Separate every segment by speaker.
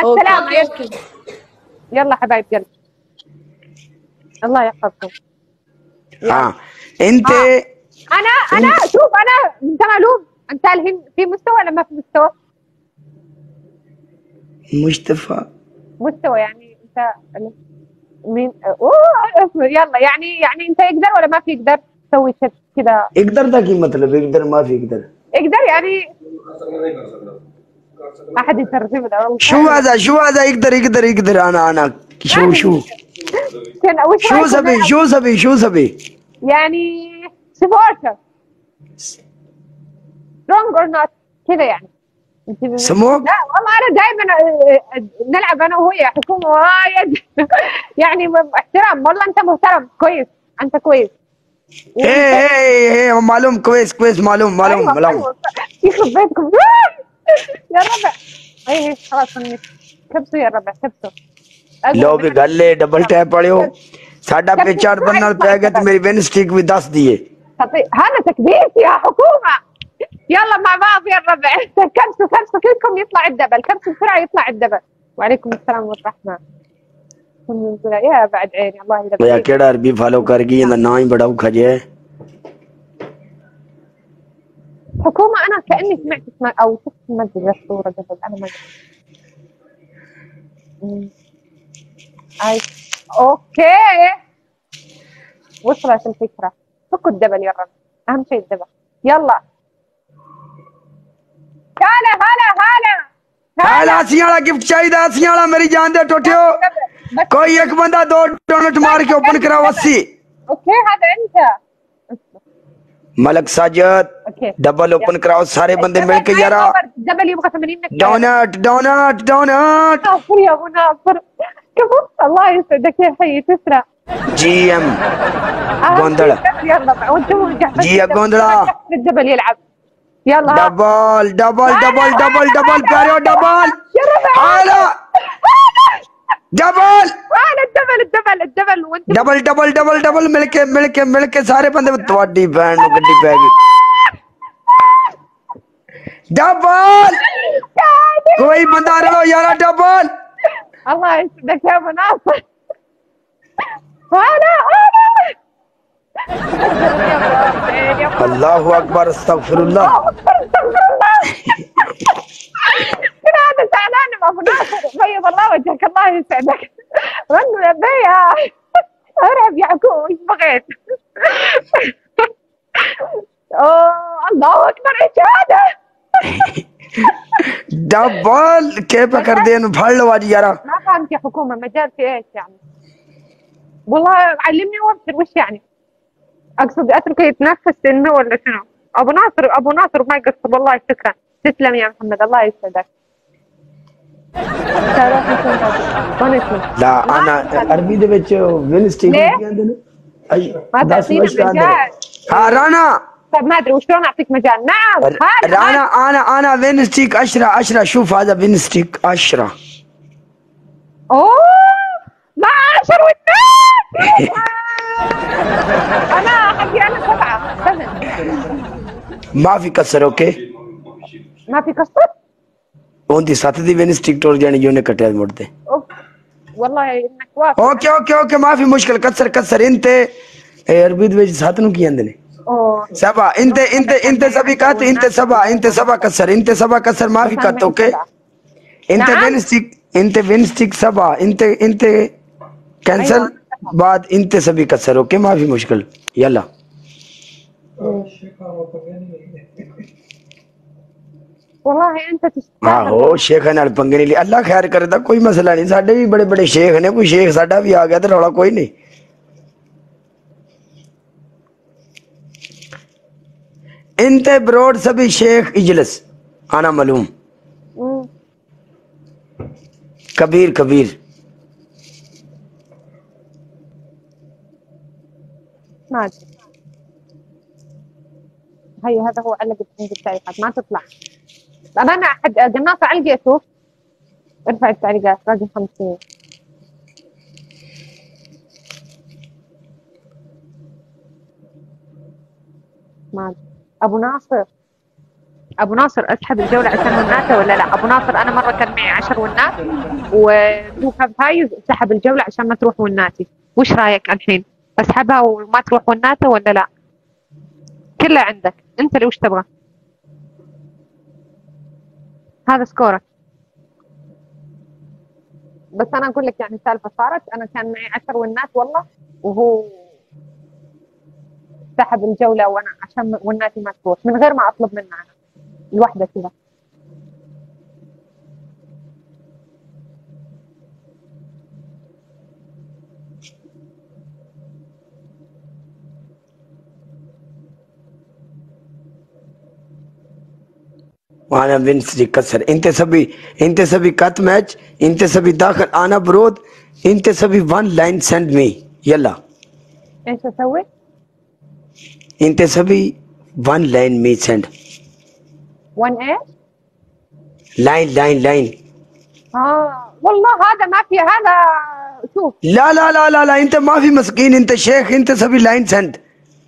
Speaker 1: السلامة. يلا يلا حبايب يلا. الله يحفظكم.
Speaker 2: انت
Speaker 1: انا شوف، انت معلوم انت الحين في مستوى ولا ما في مستوى؟ مستوى يعني انت مين؟ يلا يعني انت يقدر ولا ما في يقدر تسوي شيء كذا؟
Speaker 2: يقدر ده की मतलब يقدر ما في يقدر
Speaker 1: يعني احد يترجم له.
Speaker 2: شو هذا يقدر انا شو سبي
Speaker 1: يعني سبورتر سترونج اور نوت كذا يعني.
Speaker 2: سموك؟
Speaker 1: لا والله انا دائما نلعب انا وهو يا حكومه وايد يعني احترام. والله انت محترم كويس، انت كويس.
Speaker 2: ايه معلوم كويس معلوم
Speaker 1: أيوة. يخرب بيتكم يا ربع. ايه خلاص كبسوا يا ربع كبسوا.
Speaker 2: लो भी गल ले डबल टैप पड़ियो साडा पे 4 बनना पै गया तो मेरी विन स्टिक भी 10 दिए।
Speaker 1: هذا تكبير يا حكومه. يلا مع بعض يا الربع. كبسوا كلكم يطلع الدبل. كبسوا بسرعه يطلع الدبل. وعليكم السلام والرحمه. يا بعد عيني الله يرضى
Speaker 2: يا केड़ा अरबी फॉलो कर गई ना ना ही बड़ा खजे
Speaker 1: حكومه. انا كاني سمعت اسمها او شفت مسجد الصوره قبل. انا ما اوكي وصلت الفكره. فكوا الدبل يا رب، اهم شيء الدبل. يلا
Speaker 2: هلا सियाला गिफ्ट चाहिए सियाला मेरी जान दे टोटियो कोई एक बंदा 2 डोनट मार के ओपन कराओ 80।
Speaker 1: اوكي هذا انت
Speaker 2: मलक साजद डबल ओपन कराओ सारे बंदे मिलके यारा।
Speaker 1: डबल يبغى 80
Speaker 2: डोनट
Speaker 1: يا ابو ناصر. كفو الله يسعدك يا حي تسرع.
Speaker 2: जी एम गोंदड़ा जी गोंदड़ा
Speaker 1: الجبل يلعب. يلا
Speaker 2: डबल प्यारे डबल आला डबल मिलके सारे बंदे थोड़ी बहन नु गड्डी पै गई। डबल कोई बंदा रलो यारा डबल।
Speaker 1: الله يسعدك يا ابو ناصر.
Speaker 2: الله اكبر استغفرullah.
Speaker 1: هذا زعلان ابو ناصر. بيض الله وجهك الله يسعدك. غنوا يا بيا ارعب يعقوب ايش بغيت. الله اكبر ايش هذا.
Speaker 2: डबल के पकड़ देन फड़ लो आज यारा।
Speaker 1: ما فهمت يا حكومه مجال في ايش يعني؟ والله علمني وابشر. وش يعني؟ اقصد اتركه يتنفس انه ولا شنو؟ ابو ناصر ما يقصر والله. شكرا تسلم يا محمد الله يسعدك.
Speaker 2: لا انا عربي دे ਵਿੱਚ विन स्टिक ਕਹਿੰਦੇ ਨੇ اي 10 مجال. ها رانا
Speaker 1: طيب ما ادري وشلون اعطيك مجال. نعم
Speaker 2: رانا انا وين ستيك 10 شوف هذا وين ستيك 10.
Speaker 1: اوه ما 10 واثنين. انا حقي انا 7
Speaker 2: ما في كسر اوكي
Speaker 1: ما في كسر.
Speaker 2: उनकी 7 दी विन स्टिक टोर जानी जो ने कटे मुड़ते
Speaker 1: والله انك وافق.
Speaker 2: ओके ما في مشكل كسر انت अरबी दे ਵਿੱਚ 7 ਨੂੰ ਕੀ ਕਹਿੰਦੇ ਨੇ سبعة انت سبي كات انت سبعة كسر ما في كات اوكي. انت وين ستيك 7 انت कैंसिल बाद انت सभी कसर ओके ما في मुश्किल يلا।
Speaker 1: والله انت
Speaker 2: تستاهل। हो शेख नाल पंगे नहीं अल्लाह खैर करदा कोई मसला नहीं। साडे भी बड़े शेख ने कोई शेख साडा भी आ गया तो रौला कोई नहीं। انت برود सभी शेख इजलस आना मालूम कबीर
Speaker 1: ما ادري. هذا هو علق عند التعليقات ما تطلع. انا احد قناصه علقيته. ارفع التعليقات باقي 50. ما ادري. ابو ناصر اسحب الجوله عشان هناك ولا لا؟ ابو ناصر انا مره كان معي 10 10 ونات وتوقف هاي وسحب الجولة عشان ما تروح وناتي. وش رايك الحين؟ اسحبها وما تروح وناته ولا لا؟ كله عندك انت اللي وش تبغى. هذا سكورك. بس انا اقول لك يعني سالفه صارت، انا كان معي 10 ونات والله، وهو سحب الجوله وانا عشان وناتي ما تروح من غير ما اطلب منه انا الوحده كذا.
Speaker 2: وانا بنسي كسر. انت سبي كات match. انت سبي داخل انا برود. انت سبي one line send me. يلا
Speaker 1: ايش اسوي؟
Speaker 2: انت سبي one line me send.
Speaker 1: ون ايش؟
Speaker 2: Line.
Speaker 1: والله هذا ما في هذا. شوف
Speaker 2: لا لا لا لا لا انت ما في مسكين. انت شيخ. انت سبي line send.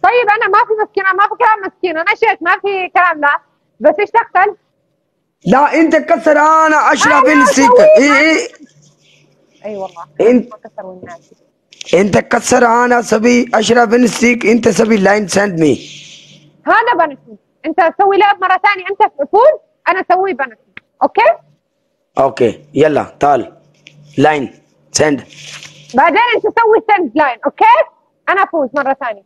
Speaker 1: طيب انا ما في مسكين، ما في كلام مسكين، انا شيخ ما في كلام. لا بس ايش دخل؟
Speaker 2: لا انت كسر. انا اشرف السيك.
Speaker 1: اي والله
Speaker 2: انت
Speaker 1: كسر والناس.
Speaker 2: انت كسر. انا سبي اشرف السيك. انت سبي line send मी.
Speaker 1: هذا بنفسي. انت تسوي لعب مره ثانيه، انت فوز انا اسوي بنفسي. اوكي
Speaker 2: يلا تعال लाइन सेंड.
Speaker 1: بعدين انت تسوي سند لاين. اوكي انا افوز مره ثانيه.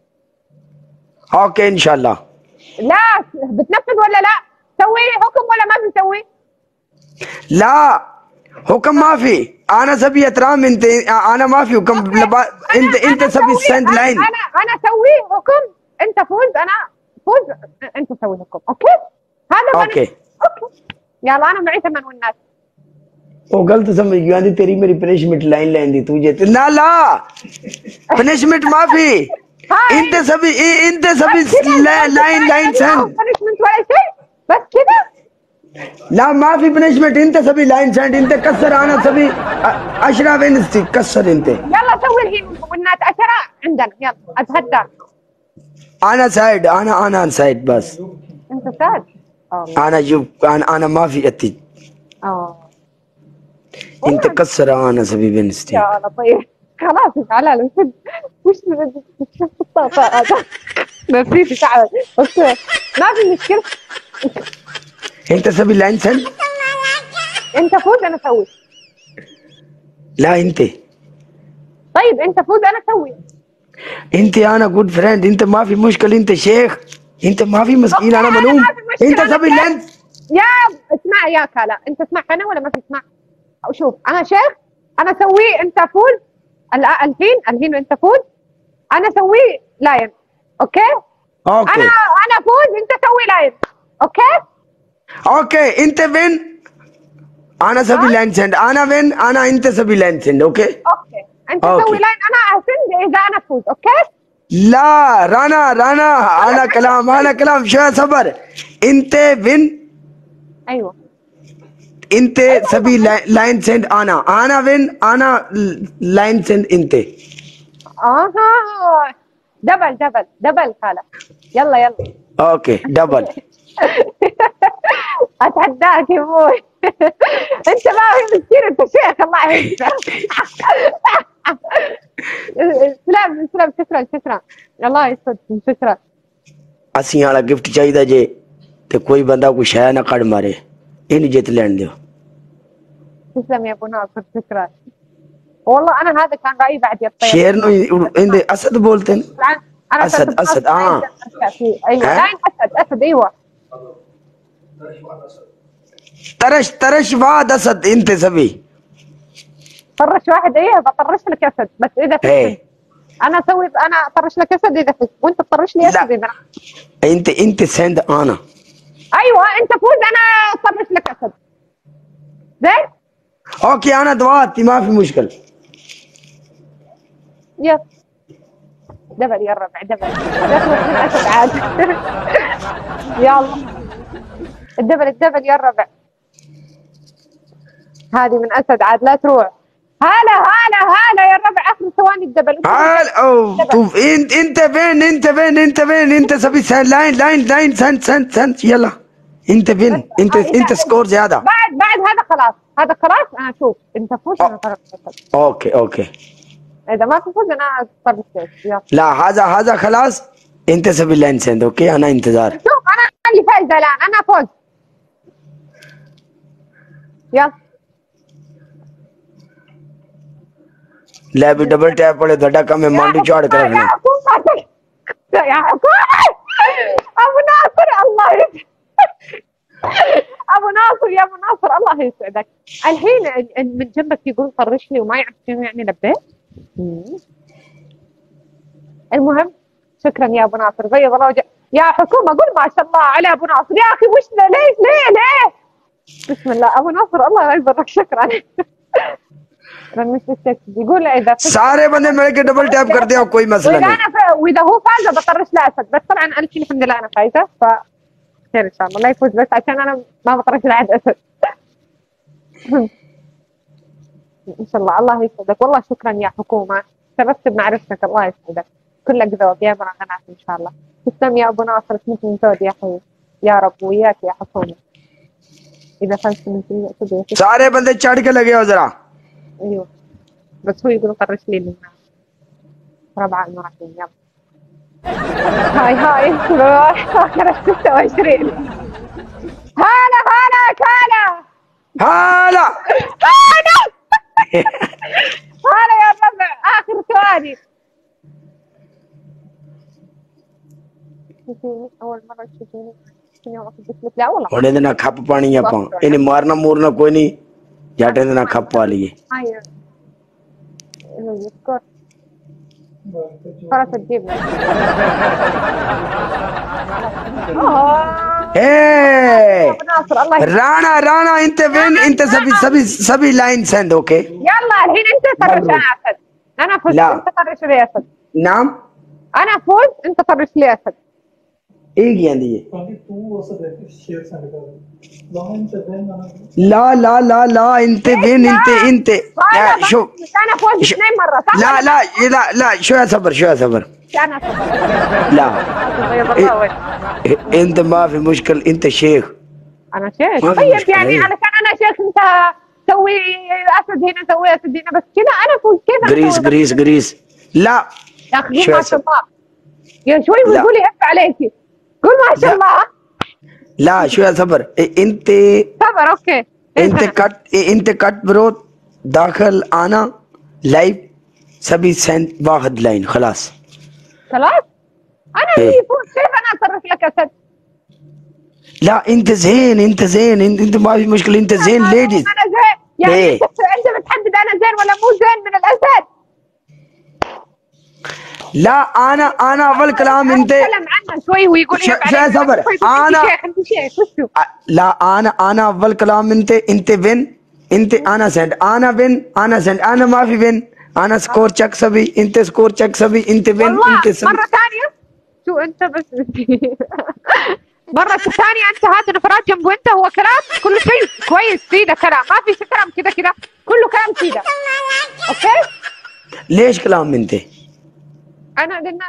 Speaker 2: اوكي ان شاء الله.
Speaker 1: لا بتنفذ ولا لا؟ تسوي حكم ولا ما بتسوي؟
Speaker 2: لا حكم ما في. انا سبي احترام. انت انا ما في حكم. انت سبي سند لاين.
Speaker 1: انا اسوي حكم. انت فوز انا فوز. انت سوي حكم. اوكي هذا
Speaker 2: اوكي
Speaker 1: يلا انا معي 8 والناس.
Speaker 2: वो गलत समझ गया थी. तेरी मेरी पनिशमेंट लाइन लाइन दी तुझे. ना ला पनिशमेंट माफी. انت سبي लाइन सेंड.
Speaker 1: पनिशमेंट ولا شيء بس كذا.
Speaker 2: لا ما في بنشمنت. انت سبي لاين ساند. انت كسر. انا سبي اشرف انستي. كسر انت.
Speaker 1: يلا سوي الحين والناس 10 عندنا. يلا اتهدى.
Speaker 2: انا سايد. انا سايد بس.
Speaker 1: انت سايد.
Speaker 2: انا جوب. انا ما في اتي. انت كسر. انا سبي بنستي.
Speaker 1: يا الله طيب خلاص تعال وش الطاقه هذا. نسيت تعال. اوكي ما في مشكله.
Speaker 2: انت سبي لاين سند.
Speaker 1: انت فوز انا اسوي.
Speaker 2: لا انت.
Speaker 1: طيب انت فوز انا اسوي.
Speaker 2: انت انا جود فريند. انت ما في مشكله. انت شيخ. انت ما في مسكين. انا ملوم. انت سبي لاين.
Speaker 1: يا اسمع يا كلا انت اسمع انا ولا ما تسمع؟ شوف انا شيخ انا اسوي. انت فوز الحين انت فوز انا اسوي لاين. اوكي انا فوز انت سوي لاين.
Speaker 2: اوكي انت وين. انا سبي لاين سند. انا وين. انا انت سبي لاين سند. اوكي
Speaker 1: انت سوي لاين انا اسند اذا انا فوز. اوكي
Speaker 2: لا رانا انا كلام شويه صبر. انت وين.
Speaker 1: ايوه
Speaker 2: انت سبي لاين سند. انا وين. انا لاين سند انت.
Speaker 1: دبل خاله. يلا
Speaker 2: اوكي دبل.
Speaker 1: اتحداك يا ابوي. انت ما هي مسكين. انت شيخ الله يهديك. شكرا الله يسعدك. شكرا.
Speaker 2: ਅਸੀਂ ਵਾਲਾ ਗਿਫਟ ਚਾਹੀਦਾ ਜੇ ਤੇ ਕੋਈ ਬੰਦਾ ਕੋਈ ਸ਼ੈ ਨਾ ਕੱਢ ਮਾਰੇ. ਇਹਨੂੰ ਜਿੱਤ ਲੈਣ ਦਿਓ.
Speaker 1: تسلم يا ابو ناصر. شكرا والله. انا هذا كان رايي بعد الطير.
Speaker 2: شير انه عندي اسد بولتن. اسد
Speaker 1: ايوه لاين اسد ايوه.
Speaker 2: طرش واحد اسد. انت سبي
Speaker 1: طرش واحد. ايه بطرش لك اسد بس اذا فزت. انا اسوي انا اطرش لك اسد اذا فزت وانت تطرش لي اسد اذا.
Speaker 2: انت سند. انا
Speaker 1: ايوه انت فوز انا اطرش لك اسد. زين
Speaker 2: اوكي انا دواتي ما في مشكله.
Speaker 1: يلا دبل يا الربع. دبل من اسد عاد. يلا الدبل يا الربع. هذه من اسد عاد لا تروح. هلا يا الربع. اخر ثواني الدبل.
Speaker 2: شوف انت فين. انت سبي لاين سند. انت فين؟ انت سكور زياده.
Speaker 1: بعد هذا خلاص، هذا خلاص. انا شوف انت فوز انا طرف.
Speaker 2: اوكي
Speaker 1: اذا ما تفوز انا طرف.
Speaker 2: لا هذا خلاص. انت سوي لاين سند. اوكي انا انتظار.
Speaker 1: شوف انا اللي فايزه الان، انا فوز. يلا
Speaker 2: لا भी डबल टैप पड़े धड़ा का मैं मांडू चाड़ कर रखना
Speaker 1: يا حكومة ابو ناصر الله يسعدك. ابو ناصر يا ابو ناصر الله يسعدك. الحين من جنبك يقول طرش لي وما يعرف شنو يعني لبيت. المهم شكرا يا ابو ناصر، بيض الله وجهك يا حكومة. قول ما شاء الله على ابو ناصر يا اخي. وش ليه بسم الله. ابو ناصر الله يبارك شكرا. يقول اذا
Speaker 2: सारे बंदे मिलके डबल टैप कर दे कोई मसला नहीं.
Speaker 1: واذا هو فاز بطرش لاسد، بس طبعا انا الحمد لله انا فايزه، ف خير ان شاء الله. لا يفوز بس عشان انا ما بطرش لعد اسد. ان شاء الله. الله يسعدك والله. شكرا يا حكومه، شرفت بمعرفتك. الله يسعدك. كلك ذوق يا بنات ان شاء الله. تسلم يا ابو ناصر. اسمك من ذوق يا حبيبي يا رب وياك يا حكومه. اذا فزت من
Speaker 2: सारे बंदे चढ़ के लगे हो जरा.
Speaker 1: ايوه بس هو يقول طرش لي من ربع المراحل. يلا هاي اخر 26. هلا يا ربع اخر ثواني. اول مره تشوفيني لا والله.
Speaker 2: ਉਹਨੇ ਦੇ ਨਾਲ ਖੱਪ ਪਾਣੀ ਆਪਾਂ. ਇਹਨੇ ਮਾਰਨਾ ਮੂਰਨਾ ਕੋਈ ਨਹੀਂ. ਜੱਟ ਦੇ ਨਾਲ ਖੱਪ ਪਾ ਲਈਏ.
Speaker 1: يذكر خلاص تجيب.
Speaker 2: رانا انت فين؟ انت سبي لاين سند. اوكي
Speaker 1: يلا الحين انت طرش اسد. انا فزت انت طرش لي اسد.
Speaker 2: نعم
Speaker 1: انا فوز انت طرش لي اسد.
Speaker 2: एक ही आंदी है. لا انت فين؟ انت شو
Speaker 1: انا فوز 2 مرة صح؟
Speaker 2: لا شوية صبر
Speaker 1: انا صبر.
Speaker 2: لا انت ما في مشكل. انت شيخ.
Speaker 1: انا شيخ طيب يعني علشان انا شيخ انت سوي اسد هنا سوي اسد هنا بس كذا انا فوز كذا.
Speaker 2: قريس لا
Speaker 1: يا اخي ما شاء الله يا شوي وتقولي اف عليكي. قول ما شاء الله.
Speaker 2: لا شوية صبر. انت
Speaker 1: صبر اوكي.
Speaker 2: انت कट ब्रो दाखिल आना लाइव सभी सेंड वाحد लाइन خلاص.
Speaker 1: انا اللي يفوز كيف انا اصرف لك اسد؟
Speaker 2: لا انت زين انت ما في مشكلة. انت زين ليديز.
Speaker 1: انا زين يعني انت بتحدد انا زين ولا مو زين من الاسد؟
Speaker 2: لا انا اول كلام انت
Speaker 1: اتكلم عنه شوي ويقول
Speaker 2: شوية صبر.
Speaker 1: انت شيخ وشو؟
Speaker 2: لا انا اول كلام انت وين؟ انت انا سند. انا وين؟ انا سند. انا ما في وين. انا سكور تشيك سبي. انت سكور تشيك سبي. انت وين؟ انت سبي.
Speaker 1: مرة ثانية شو انت بس مرة ثانية انت هذا الانفراد جنبه انت هو كلام كل شيء كويس سيدة كلام ما في كلام كذا كله كلام سيدة. اوكي
Speaker 2: ليش كلام انت؟
Speaker 1: انا قلنا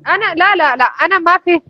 Speaker 1: انا لا انا ما في